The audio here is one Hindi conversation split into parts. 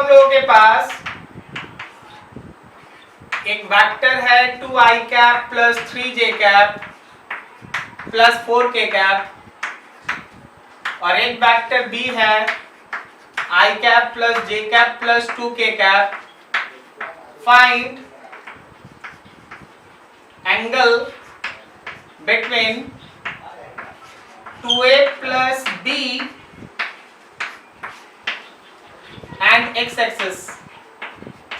हम लोगों के पास एक वेक्टर है 2i cap plus 3j cap plus 4k cap और एक वेक्टर b है i cap plus j cap plus 2k cap. Find angle between 2a plus b and x axis।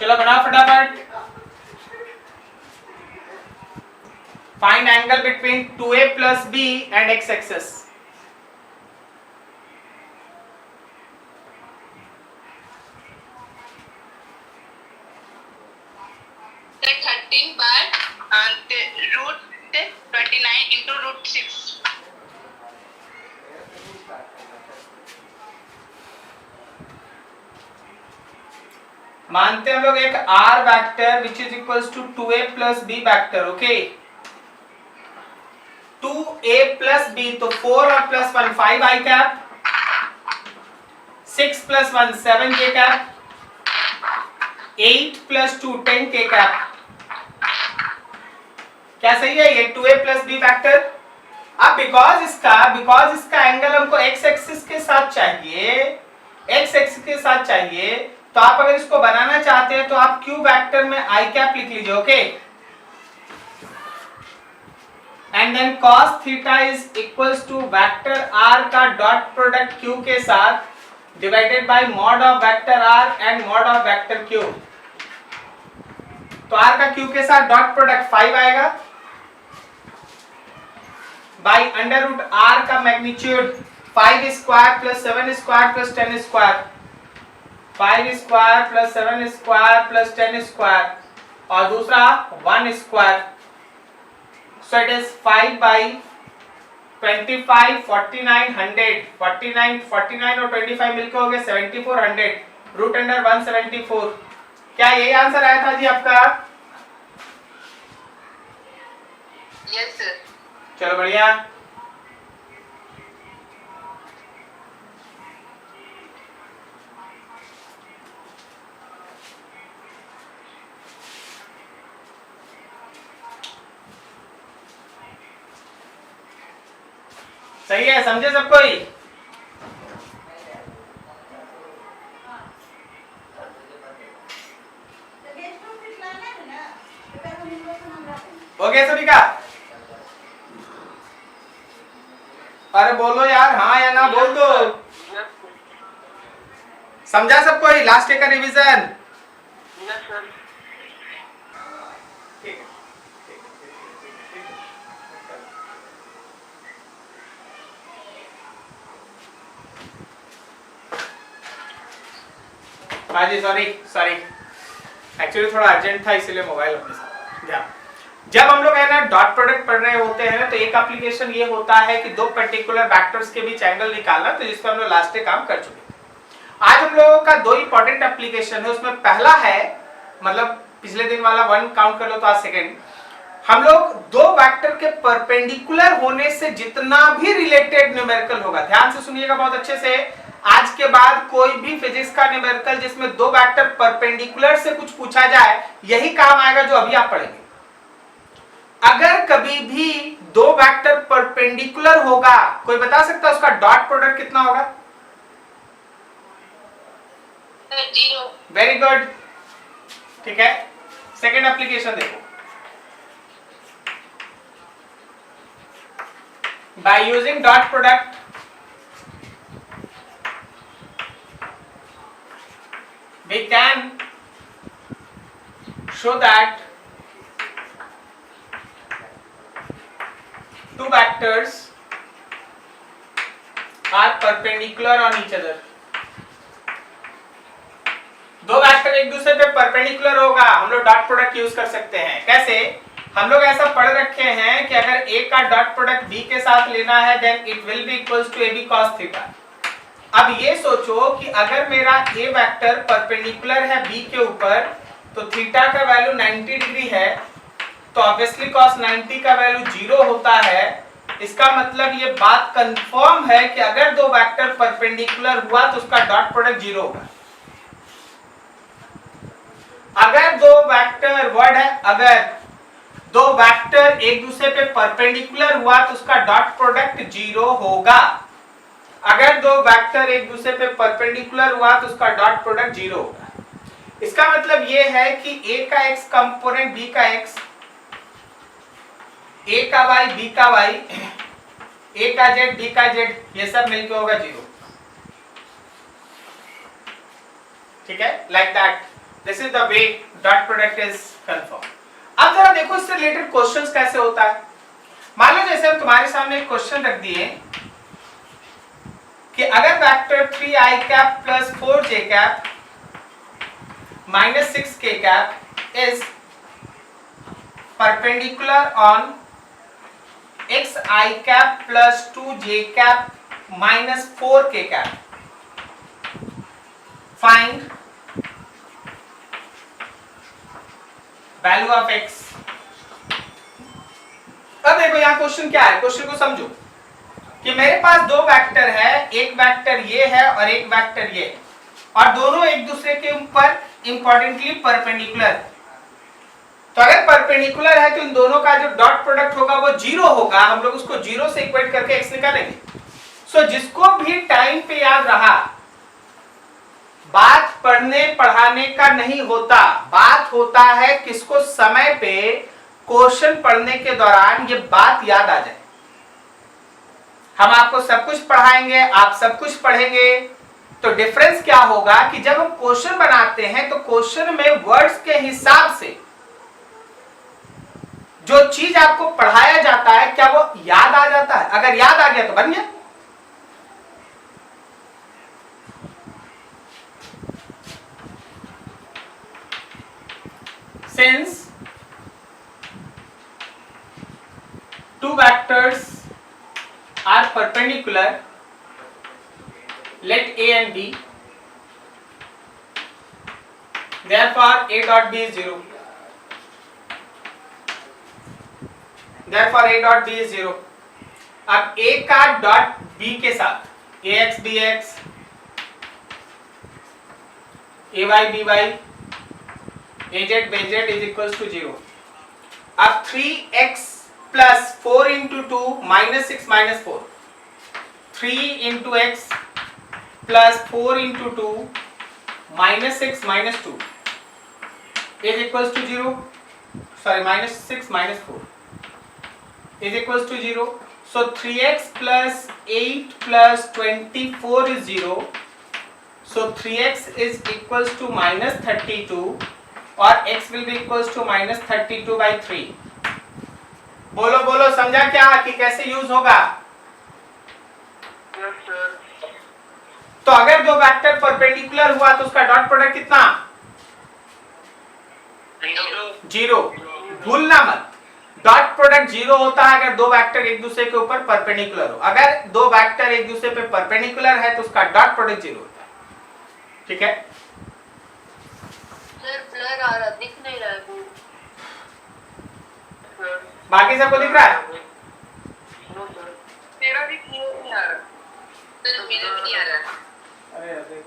चलो बनाओ फटाफट। Find angle between 2a plus b and x axis। Take 13 but root 29 into root 6। मानते हैं हम लोग एक r vector which is equals to 2a plus b vector. Okay 2a plus b तो 4 और plus 1 5i cap 6 plus 1 7j cap 8 plus 2 10k cap. क्या सही है ये 2a प्लस b वेक्टर। अब बिकॉज इसका एंगल हमको x एक्सिस के साथ चाहिए, x एक्सिस के साथ चाहिए, तो आप अगर इसको बनाना चाहते हैं तो आप q वेक्टर में i कैप लिख लीजिए। Okay and then cos theta is equals to vector r का डॉट प्रोडक्ट q के साथ divided by mod of vector r and mod of vector q। तो r का q के साथ डॉट प्रोडक्ट 5 आएगा बाय अंडर रूट r का magnitude 5 square plus 7 square plus 10 square 5 square plus 7 square plus 10 square और दूसरा 1 square. So it is 5 by 25 49 100 49 और 25 मिलकर हो गया 7400 रूट अंडर 174। क्या यही आंसर आया था जी आपका? Yes sir. चलो बढ़िया। सही है, समझे सब कोई? हो गया सभी का? अरे बोलो यार, हाँ या ना बोल दो। समझा सब कोई? लास्ट डे का रिवीजन। हाँ जी, सॉरी एक्चुअली थोड़ा अर्जेंट था इसीलिए मोबाइल अपने साथ। जब हम लोग है ना डॉट प्रोडक्ट पढ़ रहे होते हैं तो एक एप्लीकेशन ये होता है कि दो पर्टिकुलर वेक्टर्स के बीच एंगल निकालना, तो जिस पर हम लोग लास्ट डे काम कर चुके हैं। आज हम लोगों का दो इंपॉर्टेंट एप्लीकेशन है, उसमें पहला है मतलब पिछले दिन वाला 1 काउंट कर लो तो आज सेकेंड। हम लोग दो वेक्टर के परपेंडिकुलर होने से जितना भी रिलेटेड न्यूमेरिकल होगा, ध्यान से सुनिएगा बहुत अच्छे से। आज के बाद कोई भी फिजिक्स का न्यूमेरिकल जिसमें दो वेक्टर परपेंडिकुलर से कुछ पूछा जाए, यही काम आएगा जो अभी आप पढ़ेंगे। अगर कभी भी दो वेक्टर परपेंडिकुलर होगा, कोई बता सकता है उसका डॉट प्रोडक्ट कितना होगा? 0। वेरी गुड, ठीक है। सेकेंड एप्लीकेशन देखो। By using dot product we can show that two vectors are perpendicular on each other। दो वेक्टर एक दूसरे पे परपेंडिकुलर होगा, हम लोग डॉट प्रोडक्ट यूज कर सकते हैं। कैसे? हम लोग ऐसा पढ़ रखे हैं कि अगर a का डॉट प्रोडक्ट b के साथ लेना है then it will be equals to ab cos theta. अब ये सोचो कि अगर मेरा a वेक्टर परपेंडिकुलर है b के ऊपर, तो थीटा का वैल्यू 90 डिग्री है, तो ऑब्वियसली cos 90 का वैल्यू 0 होता है। इसका मतलब ये बात कंफर्म है कि अगर दो वेक्टर परपेंडिकुलर हुआ तो उसका डॉट प्रोडक्ट 0 होगा। अगर दो वेक्टर, वर्ड है अगर, दो वेक्टर एक दूसरे पे परपेंडिकुलर हुआ तो उसका डॉट प्रोडक्ट 0 होगा। अगर दो वेक्टर एक दूसरे पे परपेंडिकुलर हुआ तो उसका डॉट प्रोडक्ट 0 होगा। इसका मतलब ये है कि a का x कंपोनेंट b का x, a का y b का y, a का z b का z, ये सब मिलके होगा 0। ठीक है, like that, this is the way dot product is confirm. अब जरा देखो इससे रिलेटेड क्वेश्चंस कैसे होता है। मान लो जैसे हम तुम्हारे सामने एक क्वेश्चन रख दिए कि अगर vector 3i cap plus 4j cap minus 6k cap is perpendicular on xi cap plus 2j cap minus 4k cap, find value of x। अब देखो यहां क्वेश्चन क्या है, क्वेश्चन को समझो कि मेरे पास दो वेक्टर है, एक वेक्टर ये है और एक वेक्टर ये, और दोनों एक दूसरे के ऊपर इंपॉर्टेंटली परपेंडिकुलर। तो अगर परपेंडिकुलर है तो इन दोनों का जो डॉट प्रोडक्ट होगा वो 0 होगा। हम लोग उसको 0 से इक्वेट करके x निकालेंगे। सो जिसको भी टाइम पे याद रहा, बात पढ़ने पढ़ाने का नहीं होता, बात होता है किसको समय पे क्वेश्चन पढ़ने के दौरान ये बात याद आ जाए। हम आपको सब कुछ पढ़ाएंगे, आप सब कुछ पढ़ेंगे, तो डिफरेंस क्या होगा कि जब हम क्वेश्चन बनाते हैं तो क्वेश्चन में वर्ड्स के हिसाब से जो चीज आपको पढ़ाया जाता है क्या वो याद आ जाता है? अगर याद आ गया तो बन गया। Since two vectors are perpendicular, let A and B, therefore A dot B is 0. Therefore A dot B is 0. अब A का डॉट B के साथ AX BX, AY BY, AZ BZ is equals to 0. अब 3x plus 4 into 2 minus 6 minus 4, 3 into x plus 4 into 2 minus 6 minus 2 is equals to 0. Sorry, minus 6 minus 4 is equals to 0. So 3x plus 8 plus 24 is 0. So 3x is equals to minus 32 और x will be equals to minus 32 by 3. बोलो बोलो, समझा क्या कि कैसे यूज होगा? Yes, sir. तो अगर दो वेक्टर परपेंडिकुलर हुआ तो उसका डॉट प्रोडक्ट कितना? 0। भूलना मत, डॉट प्रोडक्ट 0 होता है अगर दो वेक्टर एक दूसरे के ऊपर परपेंडिकुलर हो। अगर दो वेक्टर एक दूसरे पे परपेंडिकुलर है तो उसका डॉट प्रोडक्ट 0 होता है। ठीक है, सर ब्लर आ रहा, दिख नहीं रहा है। बाकी सबको दिख रहा है? मेरा भी क्लियर नहीं आ रहा। सर मेरा भी नहीं आ रहा। अरे अरे,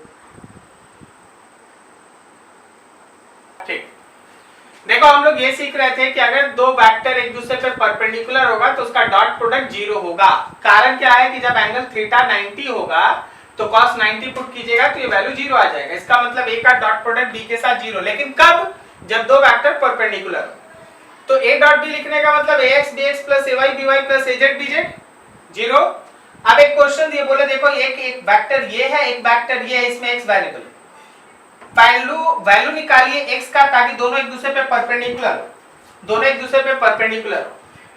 ठीक। देखो हम लोग ये सीख रहे थे कि अगर दो वेक्टर एक दूसरे पे परपेंडिकुलर होगा तो उसका डॉट प्रोडक्ट 0 होगा। कारण क्या है कि जब एंगल थीटा 90 होगा तो cos 90 पुट कीजिएगा तो ये वैल्यू 0 आ जाएगा। इसका मतलब a का डॉट प्रोडक्ट b के साथ 0, लेकिन कब? जब दो वेक्टर परपेंडिकुलर हो। तो a डॉट b लिखने का मतलब ax bx plus ay by plus az bz 0। अब एक क्वेश्चन दिए, बोले देखो एक वेक्टर ये है, एक वेक्टर ये है, इसमें x वेरिएबल, वैल्यू निकालिए x का ताकि दोनों एक दूसरे पे परपेंडिकुलर हो, दोनों एक दूसरे पे परपेंडिकुलर हो।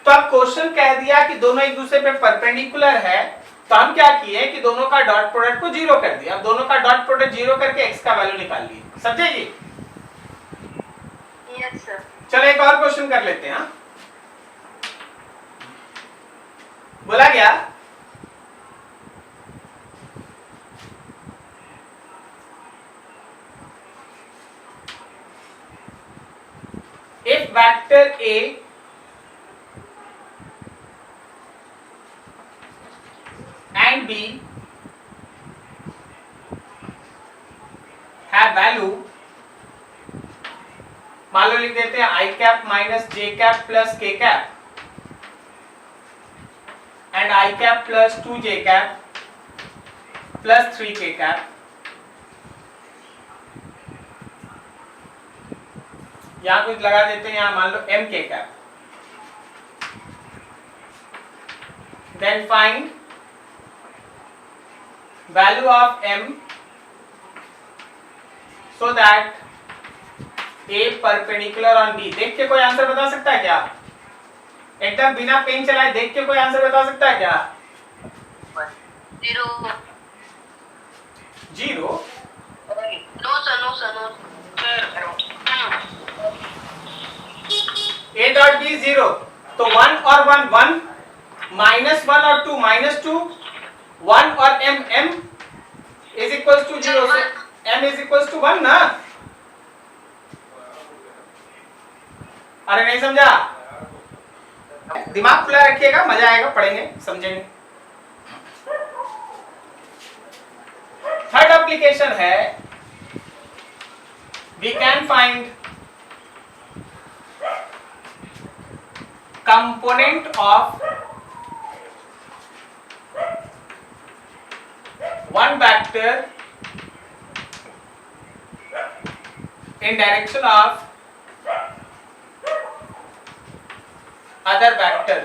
तो अब क्वेश्चन कह दिया कि दोनों एक दूसरे पे परपेंडिकुलर है, तो हम क्या किए कि दोनों का डॉट प्रोडक्ट को 0 कर दिया। अब दोनों का डॉट प्रोडक्ट 0 करके x का वैल्यू निकाल लिए। समझे जी? Yes sir. चलो एक और क्वेश्चन कर लेते हैं। बोला गया if vector A and B have value मान लो लिख देते हैं आई कैप माइनस जे कैप प्लस के cap and I cap plus 2 J cap plus 3 के कैप। यहां कुछ लगा देते हैं, यहां मान लो M K cap. Then find value of m so that a perpendicular on b। देख के कोई आंसर बता सकता है क्या? एकदम बिना पेन चलाए देख के कोई आंसर बता सकता है क्या? 0 0 no sir no sir no a dot b 0, तो 1 और 1 1, -1 और 2 -2, 1 और m is equals to 0, so m is equals to 1 ना? अरे नहीं समझा? दिमाग खुला रखिएगा, मजा आएगा, पढ़ेंगे समझेंगे। थर्ड एप्लीकेशन है we can find component of one vector in direction of other vector।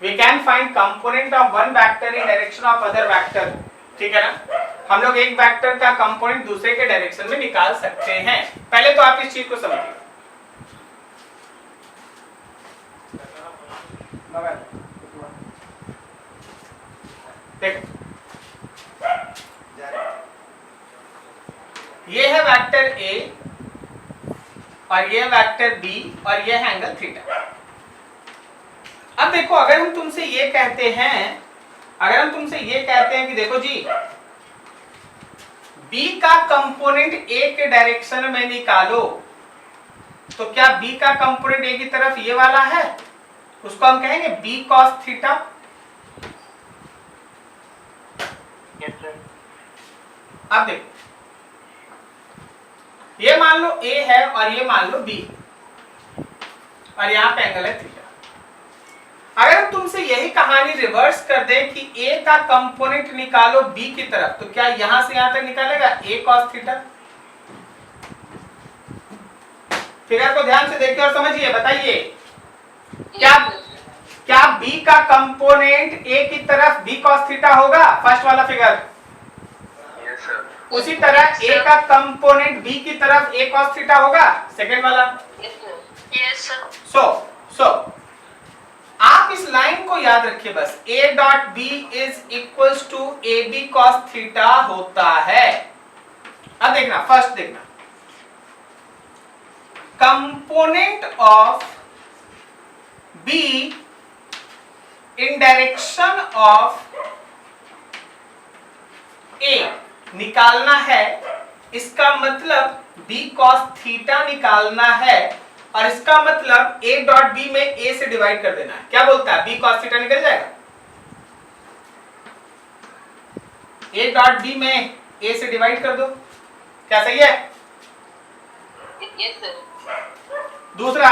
We can find component of one vector in direction of other vector। ठीक है ना? हम लोग एक वेक्टर का कंपोनेंट दूसरे के डायरेक्शन में निकाल सकते हैं। पहले तो आप इस चीज को समझिए। देखो, ये है वेक्टर A और ये वेक्टर B और ये है एंगल थीटा। अब देखो, अगर हम तुमसे ये कहते हैं कि देखो जी B का कंपोनेंट A के डायरेक्शन में निकालो, तो क्या B का कंपोनेंट A की तरफ ये वाला है? उसको हम कहेंगे B cos थीटा। अब देखो, ये मान लो A है और ये मान लो B और यहां पे एंगल है थीटा। अगर हम तुमसे यही कहानी रिवर्स कर दे कि A का कंपोनेंट निकालो B की तरफ, तो क्या यहां से यहां तक निकालेगा A cos थीटा? फिगर को ध्यान से देखिए और समझिए, बताइए क्या B का कंपोनेंट A की तरफ B cos थीटा होगा? फर्स्ट वाला फिगर। उसी तरह A का कंपोनेंट B की तरफ A cos थीटा होगा, सेकंड वाला। यस सो आप इस लाइन को याद रखिए बस, A dot B is equals to AB cos theta होता है। अब देखना, फर्स्ट देखना, component of B in direction of A निकालना है। इसका मतलब B cos थीटा निकालना है और इसका मतलब A डॉट B में A से डिवाइड कर देना है। क्या बोलता है? B cos थीटा निकल जाएगा। A डॉट B में A से डिवाइड कर दो, क्या सही है? Yes sir. दूसरा,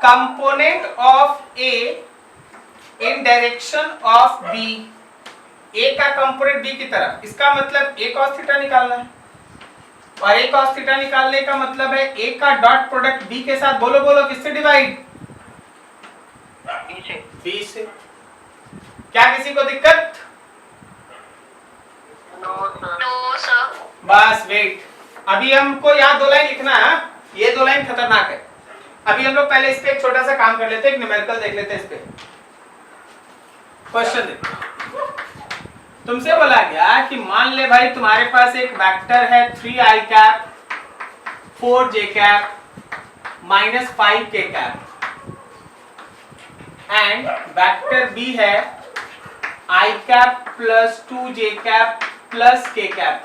component of A in direction of B, A का कंपोनेंट B की तरफ, इसका मतलब A cos थीटा निकालना है और A cos थीटा निकालने का मतलब है A का डॉट प्रोडक्ट B के साथ, बोलो बोलो किससे डिवाइड? B से। क्या किसी को दिक्कत? No sir. बस वेट, अभी हमको यहाँ 2 लाइन लिखना है। ये 2 लाइन खतरनाक है। अभी हम लोग पहले इस पे एक छोटा सा काम कर लेते हैं, एक न्यूमेरिकल देख लेते हैं। इस पे क्वेश्चन देखो, तुमसे बोला गया कि मान ले भाई तुम्हारे पास एक वेक्टर है 3i cap 4j cap -5k cap and vector B है i cap plus 2j cap plus k cap.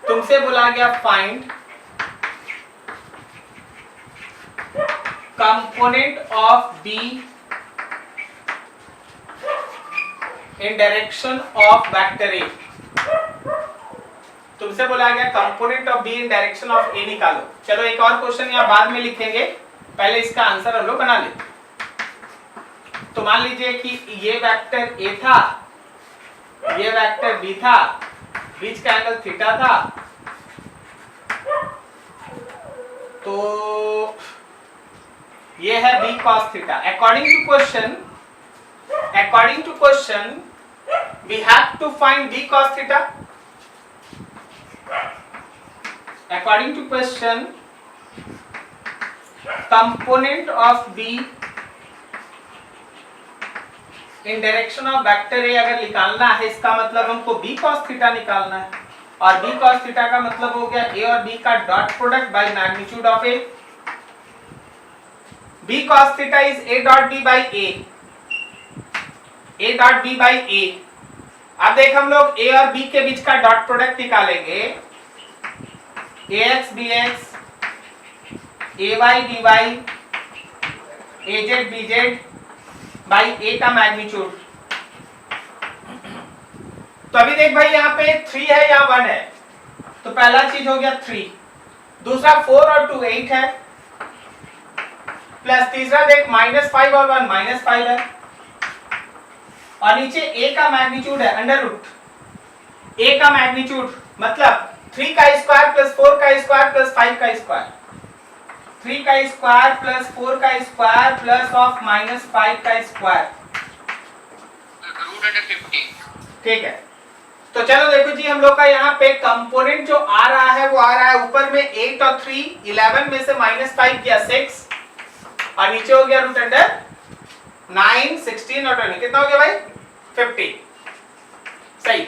तुमसे बोला गया find component of B in direction of vector A। तुमसे बोला गया component of B in direction of A निकालो। चलो एक और क्वेश्चन यहाँ बाद में लिखेंगे, पहले इसका आंसर हम लोग बना लेते। तो मान लीजिए कि ये वेक्टर ए था, ये वेक्टर बी था, बीच का एंगल थीटा था, तो ये है B cos theta. According to question we have to find b cos theta. According to question, component of b in direction of vector a अगर निकालना है, इसका मतलब हमको b cos theta निकालना है, और b cos theta का मतलब हो गया a और b का dot product by magnitude of a। b cos theta is a dot b by a, a dot b by a। अब देख हम लोग a और b के बीच का डॉट प्रोडक्ट निकालेंगे, ax bx, ay dy, az bz by a का मैग्नीट्यूड। तो अभी देख भाई यहाँ पे 3 है या 1 है, तो पहला चीज हो गया 3, दूसरा 4 और 2 8 है, प्लस तीसरा देख -5 और 1 -5 है, और नीचे a का मैग्नीट्यूड है अंडर रूट a का मैग्नीट्यूड मतलब 3 का स्क्वायर प्लस 4 का स्क्वायर प्लस 5 का स्क्वायर, 3 का स्क्वायर प्लस 4 का स्क्वायर प्लस ऑफ -5 का स्क्वायर, रूट अंडर 50। ठीक है। तो चलो देखो जी, हम लोग का यहाँ पे कंपोनेंट जो आ रहा है वो आ रहा है ऊपर में 8 और 3, 11 में से -5 किया 6, और नीचे हो गया रूट अंडर 9, 16 और 20, कितना हो गया भाई 50। सही।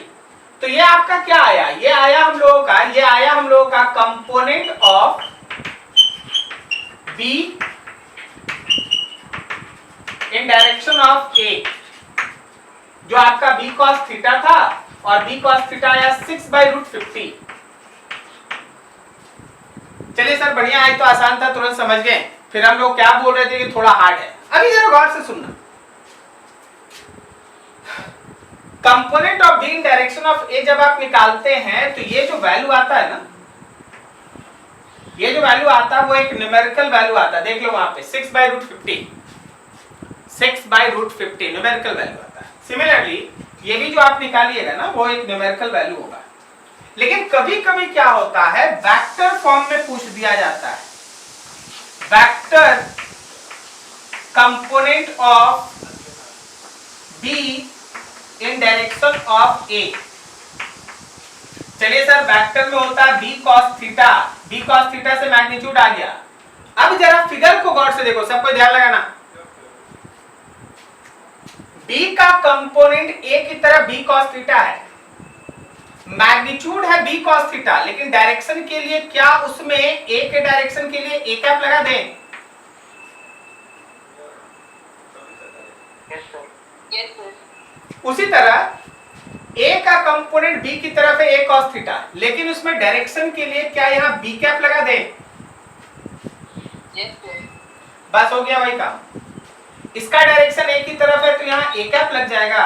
तो ये आपका क्या आया, ये आया हम लोगों का component of B in direction of A, जो आपका बी कॉस थीटा था, और बी कॉस थीटा आया 6/√50। चलिए सर बढ़िया है, तो आसान था, तुरंत समझ गए। फिर हम लोग क्या बोल रहे थे कि थोड़ा हार्ड है। अभी जरा गौर से सुनना, component of B in direction of A जब आप निकालते हैं तो ये जो वैल्यू आता है ना, ये जो वैल्यू आता है वो एक न्यूमेरिकल वैल्यू आता है, देख लो वहां पे 6/√50, 6/√50 न्यूमेरिकल वैल्यू आता है। सिमिलरली ये भी जो आप निकालिएगा ना वो एक न्यूमेरिकल वैल्यू होगा। लेकिन कभी कभी क्या होता है, वेक्टर फॉर्म में पूछ दिया जाता है, vector component of B in direction of A. चलिए सर वेक्टर में होता है B cos theta, B cos theta से मैग्नीट्यूड आ गया। अब जरा फिगर को गौर से देखो, सबको ध्यान लगाना, बी का कंपोनेंट ए की तरफ बी कॉस थीटा है, मैग्नीट्यूड है बी कॉस थीटा, लेकिन डायरेक्शन के लिए क्या उसमें ए के डायरेक्शन के लिए ए कैप लगा दें? Yes sir. उसी तरह ए का कंपोनेंट बी की तरफ है ए कॉस थीटा, लेकिन उसमें डायरेक्शन के लिए क्या यहाँ बी कैप लगा दें? Yes sir. बस हो गया भाई काम। इसका डायरेक्शन ए की तरफ है तो यहाँ ए कैप लग जाएगा।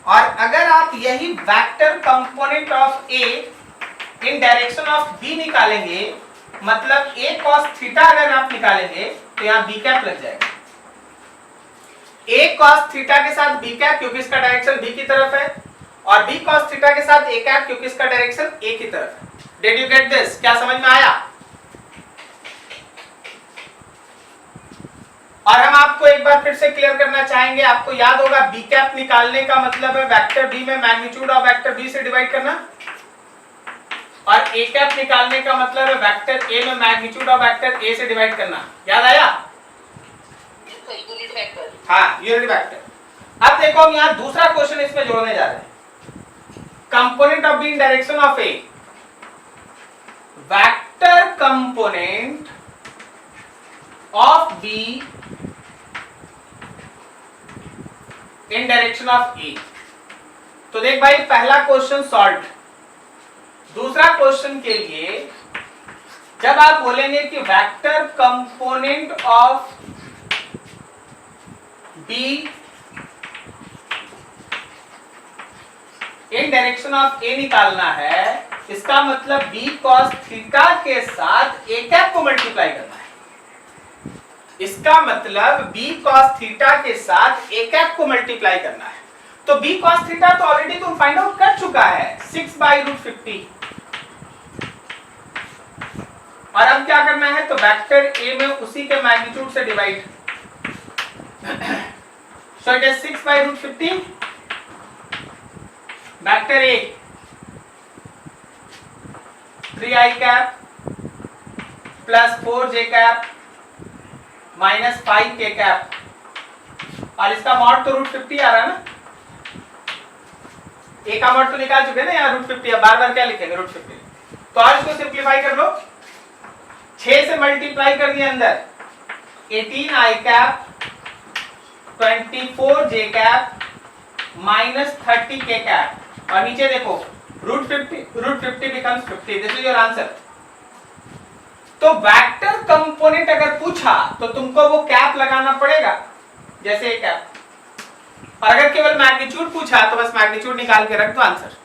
और अगर आप यही vector component of A in direction of B निकालेंगे, मतलब ए कॉस थीटा अगर आप निकालेंगे तो यहाँ बी कैप लग जाएगा। ए कॉस थीटा के साथ बी कैप क्योंकि इसका डायरेक्शन बी की तरफ है, और बी कॉस थीटा के साथ ए कैप क्योंकि इसका डायरेक्शन ए की तरफ है। Did you get this? क्या समझ में आया? और हम आपको एक बार फिर से क्लियर करना चाहेंगे, आपको याद होगा बी कैप निकालने का मतलब है वेक्टर बी में मैग्नीट्यूड ऑफ वेक्टर बी से डिवाइड करना, और ए कैप निकालने का मतलब है वेक्टर ए में मैग्नीट्यूड ऑफ वेक्टर ए से डिवाइड करना। याद आया? Unit vector. हाँ, यूनिट वेक्टर। अब देखो हम यहाँ दूसरा क्वेश्चन इसमें जोड़ने जा रहे हैं, component of B in direction of A, vector component of B in direction of A. तो देख भाई पहला क्वेश्चन सॉल्व। दूसरा क्वेश्चन के लिए जब आप बोलेंगे कि vector component of B in direction of A निकालना है, इसका मतलब b cos थीटा के साथ a कैप को मल्टीप्लाई करना है। इसका मतलब b cos थीटा के साथ a कैप को मल्टीप्लाई करना है। तो b cos थीटा तो ऑलरेडी तुम फाइंड आउट कर चुका है 6/√50। और अब क्या करना है, तो वेक्टर a में उसी के मैग्नीट्यूड से divide. So it is 6/√50 vector a 3i cap plus 4j cap minus 5k cap, और इसका मॉड तो √50 आ रहा है ना, a का मॉड तो निकाल चुके ना यहाँ √50। बार बार क्या लिखेंगे √50। तो आज इसको सिंप्लीफाई कर लो, 6 से मल्टीप्लाई कर दिया अंदर 18i cap 24j cap minus 30k cap, और नीचे देखो √50 becomes 50। This is your answer. तो वेक्टर कंपोनेंट अगर पूछा तो तुमको वो कैप लगाना पड़ेगा, जैसे एक कैप, और अगर केवल मैग्नीट्यूड पूछा तो बस मैग्नीट्यूड निकाल के रख दो answer.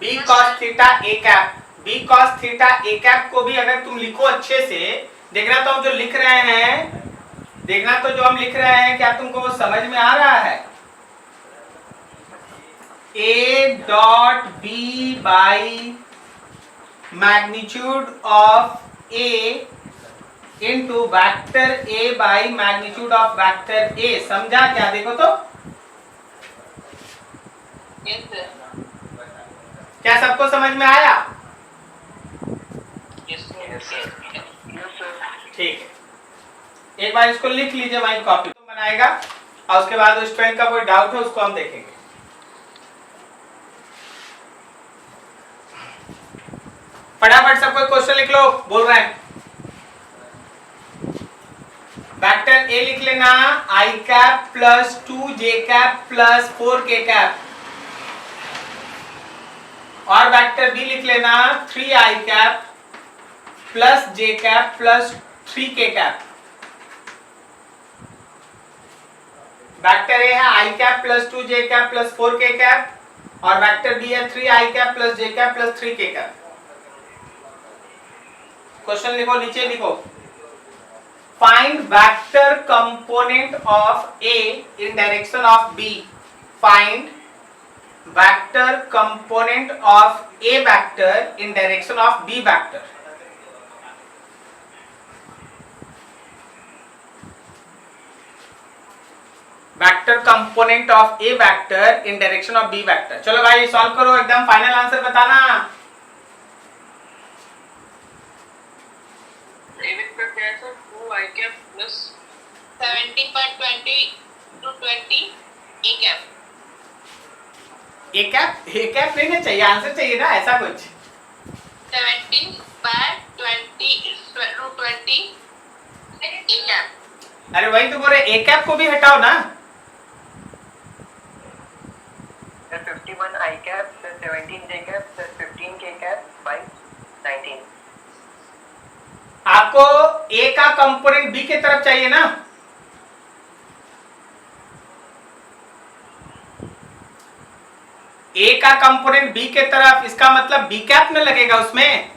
b cos theta a cap, b cos theta a cap को भी अगर तुम लिखो अच्छे से, देखना तो हम जो लिख रहे हैं, देखना तो जो हम लिख रहे हैं क्या तुमको वो समझ में आ रहा है। a dot b by magnitude of a into vector a by magnitude of vector a, समझा क्या? देखो तो Yes, sir. क्या सबको समझ में आया? Yes, sir. Yes, sir. Yes, sir. ठीक है, एक बार इसको लिख लीजिए वही कॉपी तो बनाएगा, और उसके बाद उस स्टूडेंट का कोई डाउट है उसको हम देखेंगे। फटाफट सब कोई क्वेश्चन लिख लो, बोल रहे हैं। वेक्टर ए लिख लेना i cap plus 2j cap plus 4k cap, और वेक्टर बी लिख लेना 3i cap plus j cap plus 3k cap. Vector A है i cap plus 2j cap plus 4k cap, और वेक्टर बी है 3i cap plus j cap plus 3k cap. Question लिखो, नीचे लिखो, find vector component of A in direction of B। Find vector component of A vector in direction of B vector. Vector component of A vector in direction of B vector. चलो भाई सॉल्व करो, एकदम फाइनल आंसर बताना। वेक्टर क्या है sir? 2i cap plus 17/20 to 20 a cap. A cap लेना चाहिए, आंसर चाहिए ना ऐसा कुछ। 17/20 to 20 a कैप। अरे वही तो बोल रहे, ए कैप को भी हटाओ ना। 51 i cap plus 17 j cap plus 15 k cap by 19। आपको ए का कंपोनेंट बी की तरफ चाहिए ना, ए का कंपोनेंट बी के तरफ, इसका मतलब बी कैप में लगेगा उसमें।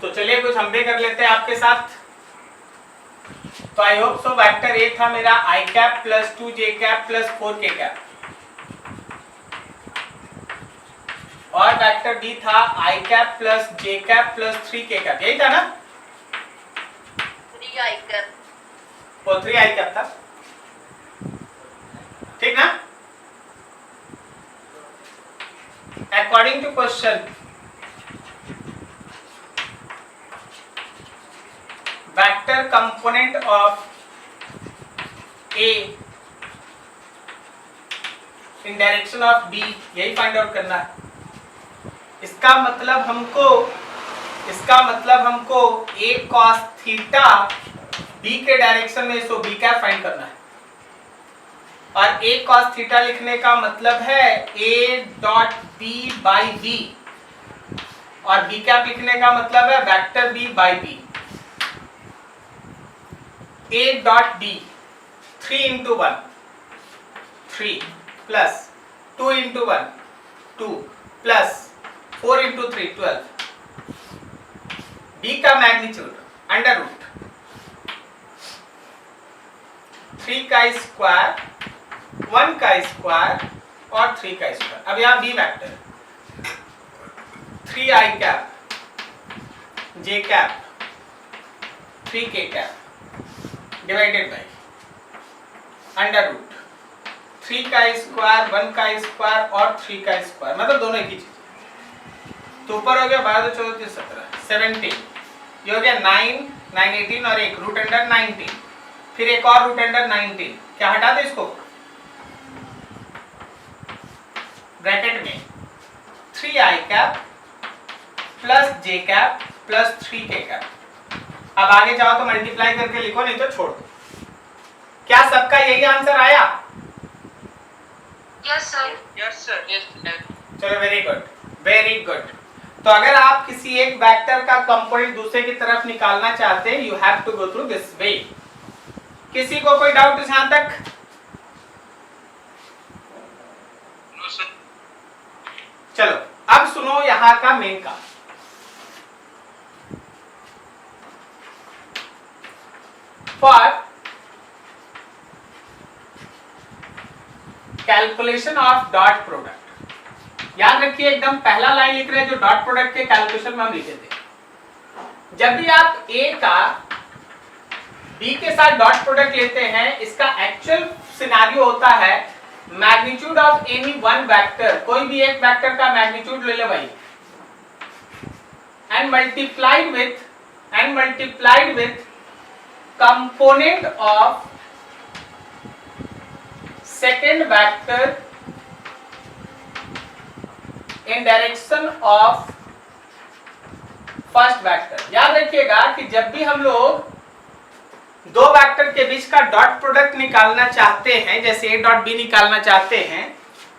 तो चलिए कुछ हम भी कर लेते हैं आपके साथ। तो I hope so vector A था मेरा i cap plus 2j cap plus 4k cap, और वेक्टर बी था i cap plus j cap plus 3k cap, यही था ना? 3i cap. वो 3i कैप था, ठीक ना? According to question, vector component of A in direction of B, यही फाइंड आउट करना है। इसका मतलब हमको A cos थीटा B के डायरेक्शन में, सो B कैप फाइंड करना है। और A cos थीटा लिखने का मतलब है A dot B by B, और B कैप लिखने का मतलब है vector B by B। A dot B 3 into 1 3, plus 2 into 1 2 plus 4 into 3 12। b का मैग्नीट्यूड अंडर रूट 3 का स्क्वायर 1 का स्क्वायर और 3 का स्क्वायर। अब यहाँ b vector 3i cap j cap 3k cap divided by under root 3 का स्क्वायर 1 का स्क्वायर और 3 का स्क्वायर, मतलब दोनों एक ही चीज। तो ऊपर हो गया 12 14 17 17, ये हो गया 9 9 18 और एक रूट अंडर 19, फिर एक और रूट अंडर 19। क्या हटा दे इसको ब्रैकेट में 3i cap plus j cap plus 3k cap. अब आगे जाओ तो मल्टीप्लाई करके लिखो, नहीं तो छोड़ दो। क्या सबका यही आंसर आया? Yes sir. Yes sir. चलो वेरी गुड वेरी गुड। तो अगर आप किसी एक वेक्टर का कंपोनेंट दूसरे की तरफ निकालना चाहते हैं, you have to go through this way. किसी को कोई डाउट इस यहां तक? No sir. चलो अब सुनो यहां का मेन काम। For calculation of dot product, याद रखिए एकदम पहला लाइन लिख रहे हैं जो डॉट प्रोडक्ट के कैलकुलेशन में हम लिखे थे। जब भी आप ए का बी के साथ डॉट प्रोडक्ट लेते हैं, इसका एक्चुअल सिनेरियो होता है magnitude of any one vector, कोई भी एक वेक्टर का मैग्नीट्यूड ले ले भाई, and multiplied with component of second vector in direction of first vector. याद रखिएगा कि जब भी हम लोग दो वेक्टर के बीच का डॉट प्रोडक्ट निकालना चाहते हैं, जैसे ए डॉट बी निकालना चाहते हैं,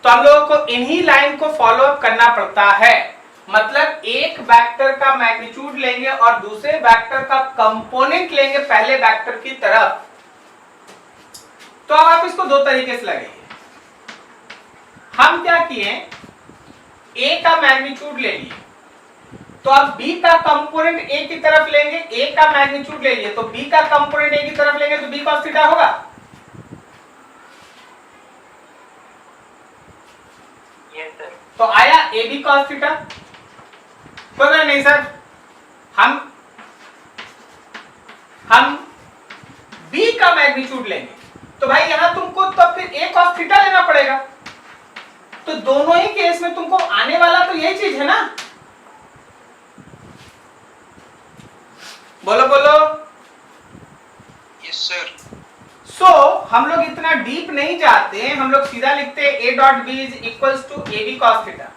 तो हम लोगों को इन्हीं लाइन को फॉलो अप करना पड़ता है। मतलब एक वेक्टर का मैग्नीट्यूड लेंगे और दूसरे वेक्टर का कंपोनेंट लेंगे पहले वेक्टर की तरफ। तो अब आप इसको दो तरीके से लगाइए। हम क्या किए, ए का मैग्नीट्यूड ले लिए, तो अब b का कंपोनेंट a की तरफ लेंगे, a का मैग्नीट्यूड ले लिए तो b का कंपोनेंट a की तरफ लेंगे तो b cos थीटा होगा। Yes sir. तो आया ab cos थीटा? बोला नहीं सर, हम b का मैग्नीट्यूड लेंगे तो भाई यहां तुमको तो फिर a cos थीटा लेना पड़ेगा। तो दोनों ही केस में तुमको आने वाला तो यही चीज है ना। बोलो बोलो। Yes sir. सो हम लोग इतना डीप नहीं जाते हैं, हम लोग सीधा लिखते हैं a dot b is equals to ab cos theta.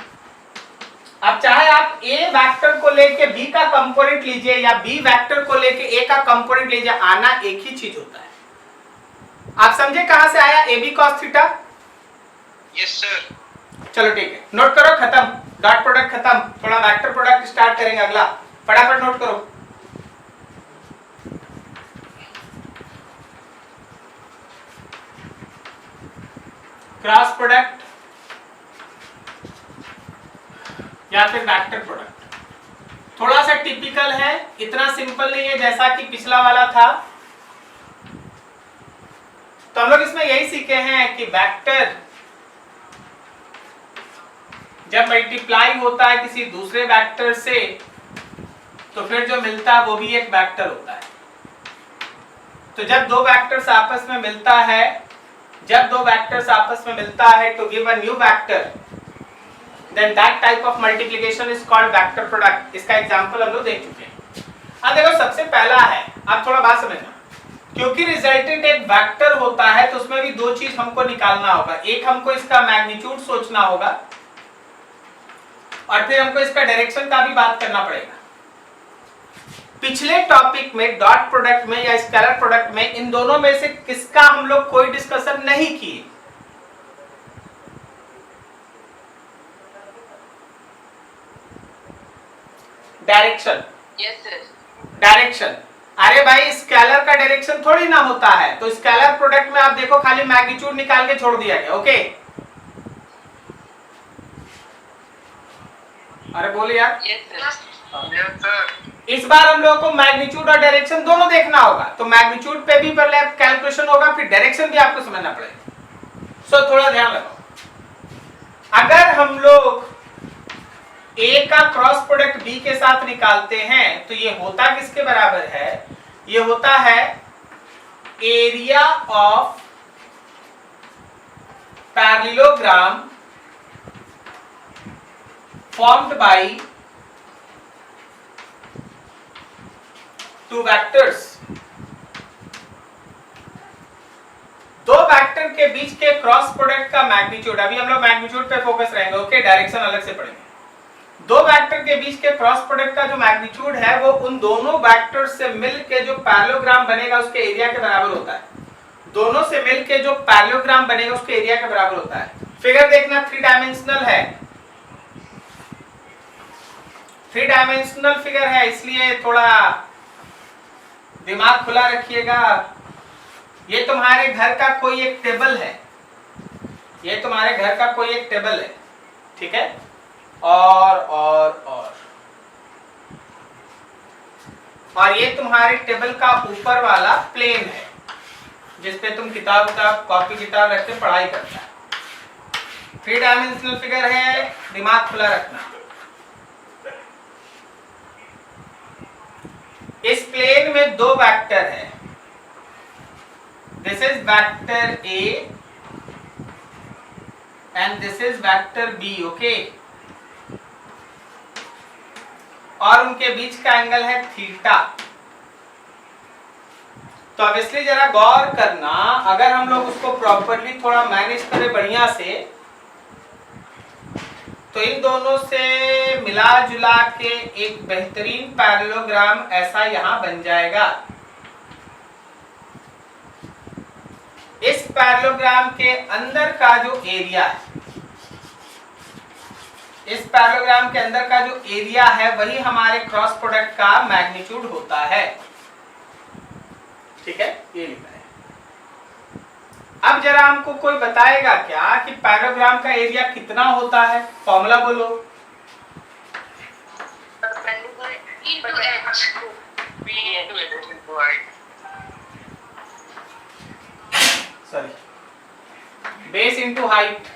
अब चाहे आप a वेक्टर को लेके b का कंपोनेंट लीजिए या b वेक्टर को लेके a का कंपोनेंट लीजिए, आना एक ही चीज होता है। आप समझे कहां से आया ab cos theta? Yes sir. चलो ठीक है, नोट करो, खत्म डॉट प्रोडक्ट खत्म। थोड़ा वेक्टर प्रोडक्ट स्टार्ट करेंगे अगला, फटाफट नोट करो। क्रॉस प्रोडक्ट या फिर वेक्टर प्रोडक्ट थोड़ा सा टिपिकल है, इतना सिंपल नहीं है जैसा कि पिछला वाला था। तो हम लोग इसमें यही सीखे हैं कि वेक्टर जब मल्टीप्लाई होता है किसी दूसरे वेक्टर से तो फिर जो मिलता है वो भी एक वेक्टर होता है। तो जब दो वेक्टर्स आपस में मिलता है to give a new vector, then that type of multiplication is called vector product। इसका एग्जांपल हम लोग देख चुके हैं। अब देखो सबसे पहला है, अब थोड़ा बात समझना, क्योंकि रिजल्टेंट एक वेक्टर होता है तो उसमें भी दो चीज हमको निकालना होगा। एक हमको इसका मैग्नीट्यूड सोचना होगा और फिर हमको इसका डायरेक्शन का भी बात करना पड़ेगा। पिछले टॉपिक में डॉट प्रोडक्ट में या स्केलर प्रोडक्ट में इन दोनों में से किसका हम लोग कोई डिस्कशन नहीं किए? डायरेक्शन। Yes sir. डायरेक्शन, अरे भाई स्केलर का डायरेक्शन थोड़ी ना होता है। तो स्केलर प्रोडक्ट में आप देखो खाली मैग्नीट्यूड निकाल के छोड़ दिया गया। ओके, अरे बोले यार। Yes sir. इस बार हम लोगों को मैग्नीट्यूड और डायरेक्शन दोनों देखना होगा, तो मैग्नीट्यूड पे भी पहले कैलकुलेशन होगा, फिर डायरेक्शन भी आपको समझना पड़ेगा। सो थोड़ा ध्यान लगाओ। अगर हम लोग ए का क्रॉस प्रोडक्ट बी के साथ निकालते हैं तो ये होता किसके बराबर है? ये होता है area of parallelogram formed by two vectors। दो वेक्टर के बीच के क्रॉस प्रोडक्ट का मैग्नीट्यूड, अभी हम लोग मैग्नीट्यूड पे फोकस रहेंगे, ओके, डायरेक्शन अलग से पढ़ेंगे। दो वेक्टर के बीच के क्रॉस प्रोडक्ट का जो मैग्नीट्यूड है वो उन दोनों वेक्टर से मिलके जो पैरेललोग्राम बनेगा उसके एरिया के बराबर होता है। दोनों से मिलके जो पैरेललोग्राम बनेगा उसके एरिया के बराबर होता है। फिगर देखना 3 डायमेंशनल है, 3 डायमेंशनल फिगर है, इसलिए थोड़ा दिमाग खुला रखिएगा। ये तुम्हारे घर का कोई एक टेबल है, ये तुम्हारे घर का कोई एक टेबल है, ठीक है? और ये तुम्हारे टेबल का ऊपर वाला प्लेन है जिसपे तुम किताब कॉपी किताब रख के पढ़ाई करता है। 3 डायमेंशनल फिगर है, दिमाग खुला रखना। इस प्लेन में दो वेक्टर है, this is vector A and this is vector B, okay. और उनके बीच का एंगल है थीटा। तो अब इसलिए जरा गौर करना, अगर हम लोग उसको प्रॉपरली थोड़ा मैनेज करें बढ़िया से, तो इन दोनों से मिला जुला के एक बेहतरीन पैरेललोग्राम ऐसा यहां बन जाएगा। इस पैरेललोग्राम के अंदर का जो एरिया है, इस पैरेललोग्राम के अंदर का जो एरिया है वही हमारे क्रॉस प्रोडक्ट का मैग्नीट्यूड होता है, ठीक है? ये लिखा है। अब जरा हमको कोई बताएगा क्या कि पैरेललोग्राम का एरिया कितना होता है? फॉर्मूला बोलो। into h sorry, base into height.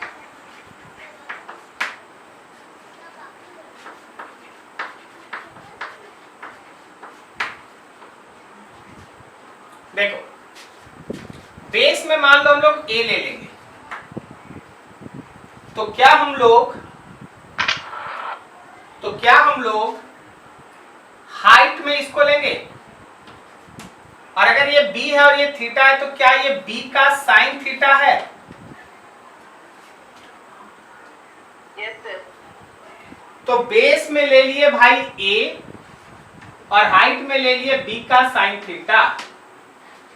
देखो, बेस में मान लो हम लोग ए ले लेंगे, तो क्या हम लोग हाइट में इसको लेंगे? और अगर ये b है और ये थीटा है तो क्या ये b का साइन थीटा है? यस सर तो बेस में ले लिए भाई a और हाइट में ले लिए b का साइन थीटा।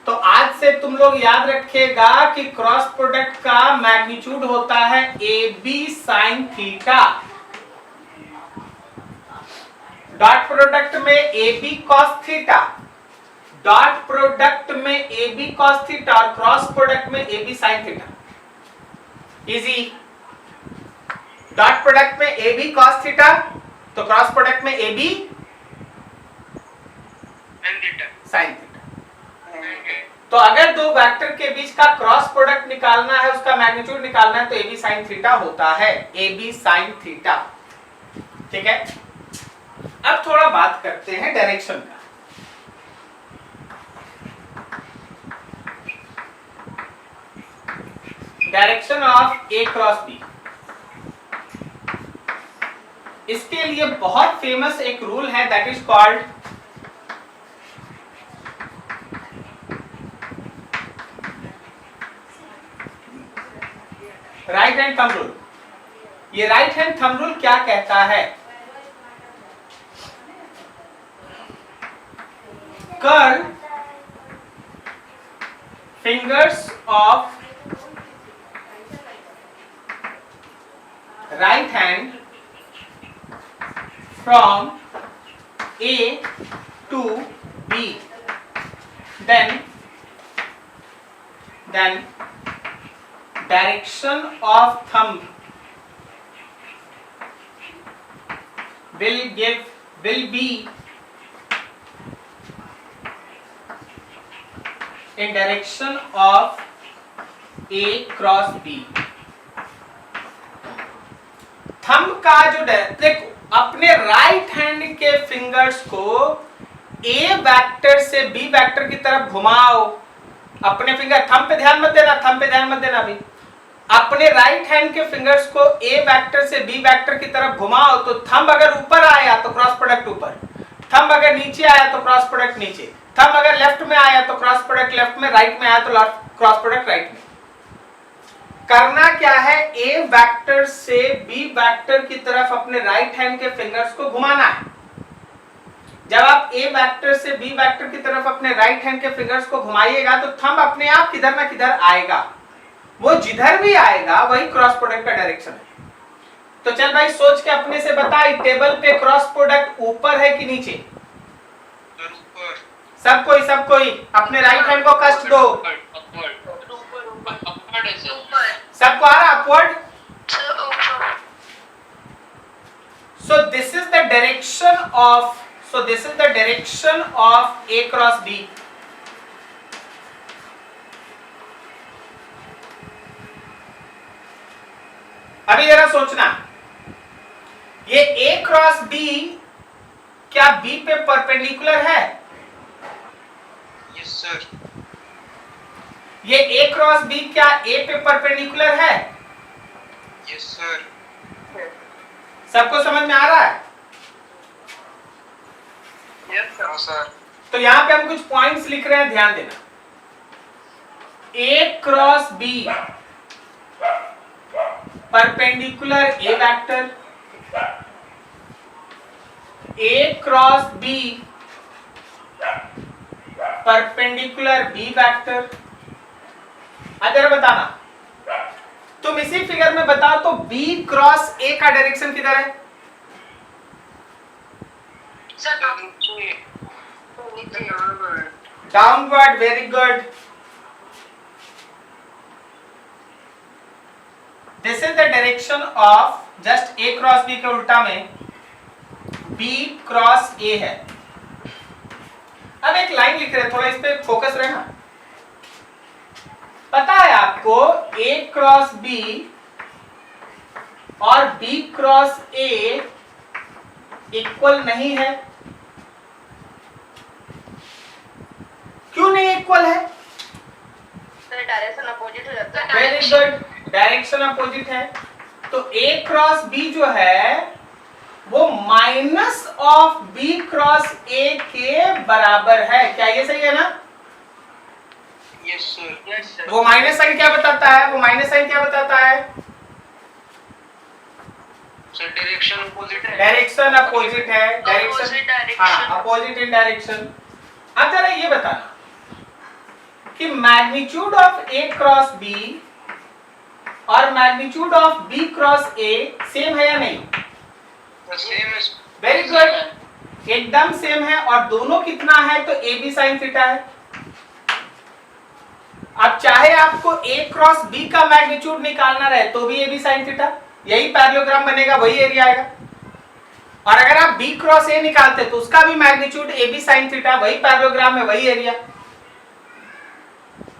तो आज से तुम लोग याद रखिएगा कि क्रॉस प्रोडक्ट का मैग्नीट्यूड होता है AB sine theta. Dot product में AB cos theta, dot product में AB कॉस थीटा और क्रॉस प्रोडक्ट में AB sine theta. Easy. Dot product में AB कॉस थीटा तो क्रॉस प्रोडक्ट में AB साइन थीटा। तो अगर दो वेक्टर के बीच का क्रॉस प्रोडक्ट निकालना है, उसका मैग्नीट्यूड निकालना है, तो AB साइन थीटा होता है, AB साइन थीटा, ठीक है? अब थोड़ा बात करते हैं डायरेक्शन का। Direction of A cross B, इसके लिए बहुत फेमस एक रूल है, that is called right hand thumb rule. ये राइट हैंड थंब रूल क्या कहता है? Curl fingers of right hand from A to B, then direction of thumb will be in direction of A cross B. Thumb का जो देखो, अपने राइट हैंड के फिंगर्स को ए वेक्टर से बी वेक्टर की तरफ घुमाओ. अपने फिंगर, थंब पे ध्यान मत देना, थंब पे ध्यान मत देना अभी. अपने राइट हैंड के फिंगर्स को ए वेक्टर से बी वेक्टर की तरफ घुमाओ तो थंब अगर ऊपर आया तो क्रॉस प्रोडक्ट ऊपर, थंब अगर नीचे आया तो क्रॉस प्रोडक्ट नीचे, थंब अगर लेफ्ट में आया तो क्रॉस प्रोडक्ट लेफ्ट में, राइट में आया तो क्रॉस प्रोडक्ट राइट में. करना क्या है, ए वेक्टर से बी वेक्टर की तरफ अपने राइट हैंड के फिंगर्स को घुमाना है. जब आप ए वेक्टर से बी वेक्टर की तरफ अपने राइट हैंड के फिंगर्स को घुमाइएगा तो थंब अपने आप किधर ना किधर आएगा. वो जिधर भी आएगा वही क्रॉस प्रोडक्ट का डायरेक्शन है. तो चल भाई सोच के अपने से बता, टेबल पे क्रॉस प्रोडक्ट ऊपर है कि नीचे? सब कोई अपने राइट हैंड को कष्ट दो. सबको आ रहा upward? So this is the direction of A cross B. अभी जरा सोचना, ये A क्रॉस B क्या B पे परपेंडिकुलर है? Yes sir. ये A क्रॉस B क्या A पे परपेंडिकुलर है? Yes sir. सबको समझ में आ रहा है? हाँ सर. तो यहां पे हम कुछ पॉइंट्स लिख रहे हैं, ध्यान देना. A cross B perpendicular A vector, A cross B perpendicular B vector. अगर बताना, तुम इसी फिगर में बताओ तो B क्रॉस A का डायरेक्शन किधर है? Downward. Very good. This is the direction of just A cross B के उल्टा में B क्रॉस A है. अब एक लाइन लिख रहे हैं, थोड़ा इस पे फोकस रहना. पता है आपको A क्रॉस B और B क्रॉस A इक्वल नहीं है. क्यों नहीं इक्वल है? डायरेक्शन अपोजिट हो जाता है. वेरी गुड, डायरेक्शन अपोजिट है. तो A क्रॉस B जो है वो minus of B cross A के बराबर है. क्या ये सही है ना? Yes sir. वो माइनस साइन क्या बताता है? वो माइनस साइन क्या बताता है? सर डायरेक्शन अपोजिट है. डायरेक्शन अपोजिट है. डायरेक्शन, हाँ, अपोजिट इन डायरेक्शन. अब जरा ये बताना कि magnitude of A cross B और magnitude of B cross A same है या नहीं? सेम है. वेरी गुड, एकदम सेम है. और दोनों कितना है? तो AB साइन थीटा है. अब चाहे आपको A क्रॉस B का मैग्नीट्यूड निकालना रहे तो भी AB साइन थीटा, यही पैरेललोग्राम बनेगा, वही एरिया आएगा. और अगर आप B क्रॉस A निकालते तो उसका भी मैग्नीट्यूड AB साइन थीटा, वही पैरेललोग्राम में, वही एरिया.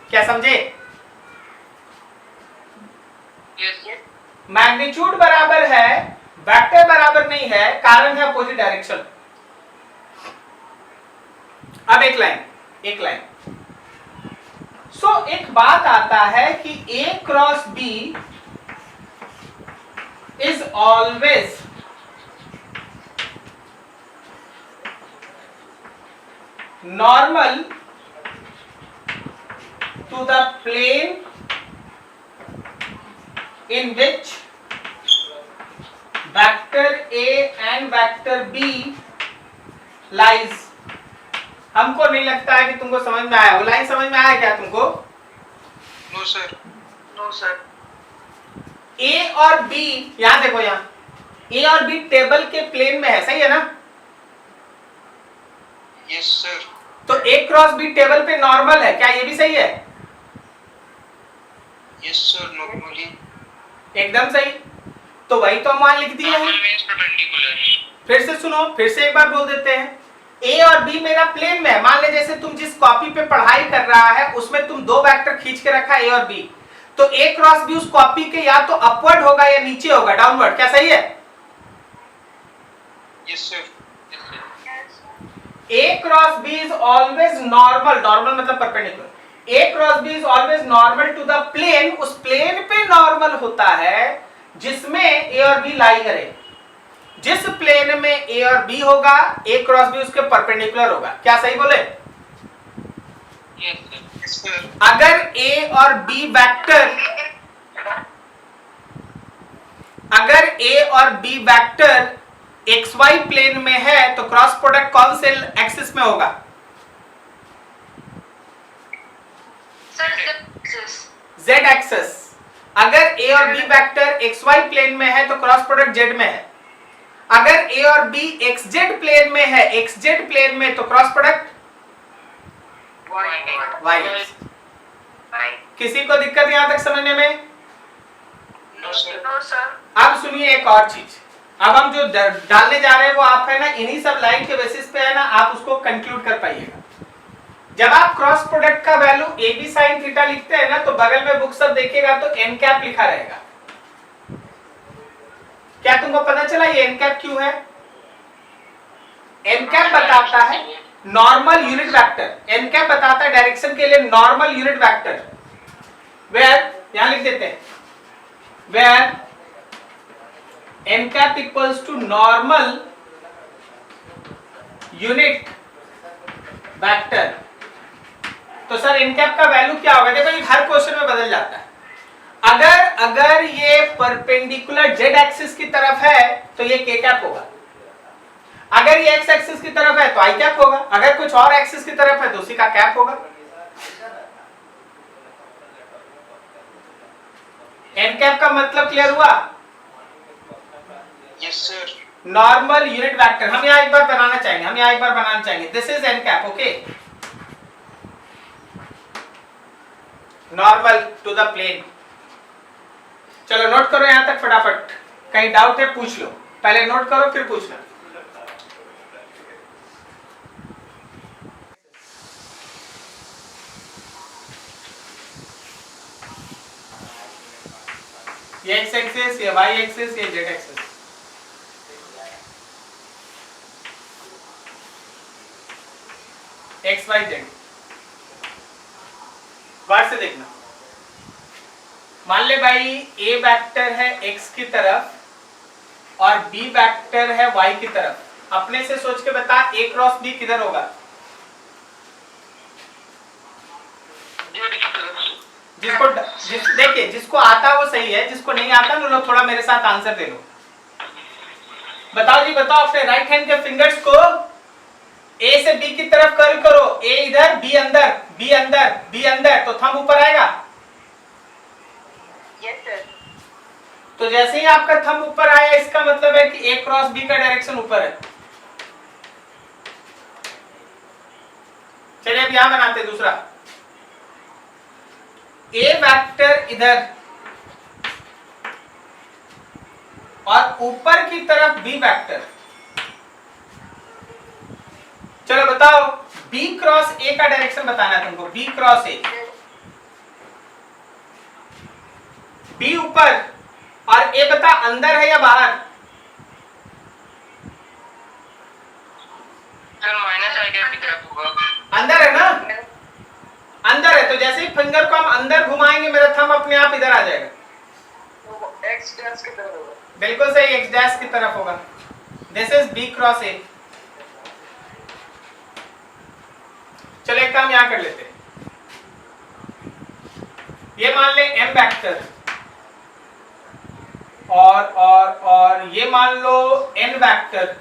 क्या समझे? मैग्नीट्यूड बराबर है, वेक्टर बराबर नहीं है, कारण है अपोजिट डायरेक्शन. अब एक लाइन. सो एक बात आता है कि A cross B is always normal to the plane in which vector A and vector B lies. हमको नहीं लगता है कि तुमको समझ में आया. वो लाइन समझ में आया क्या तुमको? No sir. No sir. A और B, यहां देखो, यहां A और B टेबल के प्लेन में है, सही है ना? Yes sir. तो A क्रॉस B टेबल पे नॉर्मल है, क्या ये भी सही है? Yes sir. नॉर्मली. एकदम सही. तो वही तो हम वहां लिख दिए हैं. Means perpendicular. फिर से सुनो, फिर से एक बार बोल देते हैं। ए और बी मेरा प्लेन में है। मान ले जैसे तुम जिस कॉपी पे पढ़ाई कर रहा है उसमें तुम दो वेक्टर खींच के रखा ए और बी, तो ए क्रॉस बी उस कॉपी के या तो अपवर्ड होगा या नीचे होगा, डाउनवर्ड। क्या सही है? Yes, sir. A cross B is always normal, normal मतलब perpendicular. A cross B is always normal to the plane, उस प्लेन पे नॉर्मल होता है जिसमें A और B लाई करे। जिस प्लेन में A और B होगा, A क्रॉस B उसके परपेंडिकुलर होगा। क्या सही बोले? Yes, sir. Yes, sir. अगर A और B वेक्टर, अगर A और B वेक्टर XY प्लेन में है तो क्रॉस प्रोडक्ट कौन से एक्सिस में होगा? Z axis. अगर A और B वेक्टर XY प्लेन में है तो क्रॉस प्रोडक्ट Z में है। अगर A और B XZ प्लेन में है, XZ प्लेन में, तो क्रॉस प्रोडक्ट Y। किसी को दिक्कत यहां तक समझने में? No, sir. No sir. अब सुनिए एक और चीज। अब हम जो डालने जा रहे हैं वो आप है ना इन्हीं सब लाइन के बेसिस पे है ना, आप उसको कंक्लूड कर पाइएगा। जब आप क्रॉस प्रोडक्ट का value A B sine theta लिखते हैं ना, तो बगल में बुक सब देखिएगा तो एन कैप लिखा रहेगा। क्या तुमको पता चला ये एन कैप क्यों है? एन कैप बताता है normal unit vector. N cap बताता है डायरेक्शन के लिए नॉर्मल यूनिट वेक्टर। वेयर, यहां लिख देते हैं, where n cap equals to normal unit vector। तो सर n cap का वैल्यू क्या होगा? देखो ये हर क्वेश्चन में बदल जाता है। अगर ये परपेंडिकुलर z एक्सिस की तरफ है तो ये k cap होगा। अगर ये x एक्सिस की तरफ है तो i cap होगा। अगर कुछ और एक्सिस की तरफ है तो उसी का कैप होगा। n cap का मतलब क्लियर हुआ? Yes, sir. Normal unit vector हम यहाँ एक बार बनाना चाहेंगे, this is N cap, okay, normal to the plane. चलो नोट करो यहां तक फटाफट, कहीं डाउट है पूछ लो, पहले नोट करो फिर पूछना। ये एक्स एक्सिस, ये वाई एक्सिस, ये Z axis. X Y Z बार से देखना। मान ले भाई ए वेक्टर है एक्स की तरफ और बी वेक्टर है वाई की तरफ। अपने से सोच के बता ए क्रॉस बी किधर होगा? देखिए जिसको आता वो सही है, जिसको नहीं आता ना लोग थोड़ा मेरे साथ आंसर दे लो। बताओ जी बताओ, अपने राइट हैंड के फिंगर्स को ए से बी की तरफ कर्ल करो। ए इधर, बी अंदर, बी अंदर, बी अंदर, तो थंब ऊपर आएगा। Yes sir. तो जैसे ही आपका थंब ऊपर आया इसका मतलब है कि ए क्रॉस बी का डायरेक्शन ऊपर है। चलिए अब यहां बनाते दूसरा। ए वेक्टर इधर और ऊपर की तरफ बी वेक्टर। चलो बताओ बी क्रॉस ए का डायरेक्शन बताना है तुमको। बी क्रॉस ए, बी ऊपर और ए बता अंदर है या बाहर? सर माइनस आई कैप की तरफ होगा। अंदर है ना? अंदर है, तो जैसे ही फिंगर को हम अंदर घुमाएंगे मेरा थंब अपने आप इधर आ जाएगा। एक्स डैश की तरफ होगा। बिल्कुल सही, एक्स डैश की तरफ होगा। This is B cross A. चलो एक काम यहां कर लेते हैं। ये मान ले एम वेक्टर और ये मान लो एन वेक्टर।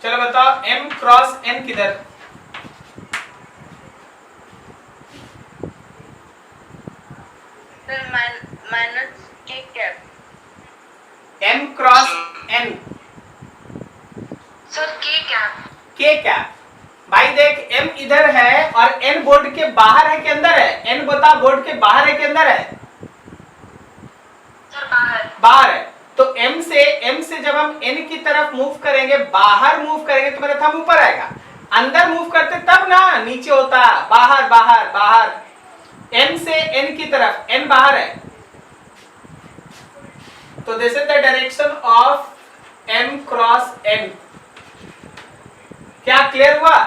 चलो बताओ एम क्रॉस एन किधर? Minus K cap. M cross N. Sir K cap. K cap. भाई देख एम इधर है और एन बोर्ड के बाहर है कि अंदर है? एन बता बोर्ड के बाहर है कि अंदर है? सर बाहर। बाहर है, तो m से जब हम n की तरफ मूव करेंगे, बाहर मूव करेंगे तो मेरा थंब ऊपर आएगा, अंदर मूव करते तब ना नीचे होता, बाहर बाहर बाहर। m से n की तरफ, n बाहर है, तो this is the direction of m cross n। क्या क्लियर हुआ?